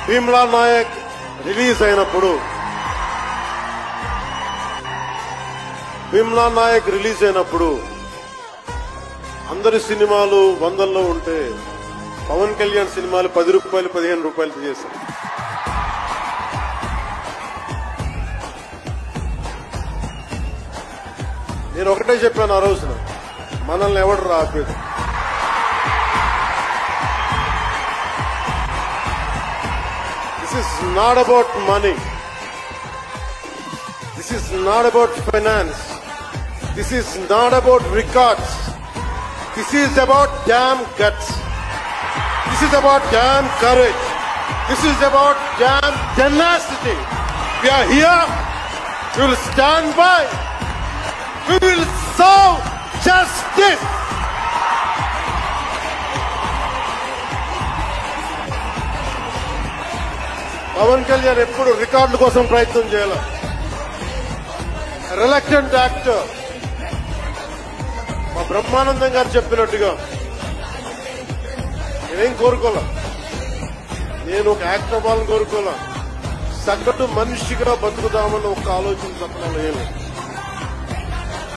Bheemla Naik release అయినప్పుడు అందరి సినిమాలు వందల్లో ఉంటే పవన్ కళ్యాణ్ సినిమాలు 10 రూపాయలు 15 రూపాయలు చేశారు. నేను ఒకటే చెప్పాను ఆ రోజున, మనల్ని ఎవడు రాపేది. This is not about money. This is not about finance. This is not about records. This is about damn guts. This is about damn courage. This is about damn tenacity. We are here. We will stand by. We will serve justice. Pawan Kalyan ఎప్పుడు రికార్డుల కోసం ప్రయత్నం చేయాలి. Reluctant actor. మా బ్రహ్మానందం గారు చెప్పినట్టుగా నేనేం కోరుకోలే, నేను ఒక యాక్టర్ వాళ్ళని కోరుకోలే, సగటు మనిషిగా బతుకుదామని ఒక ఆలోచన తప్ప లేదు.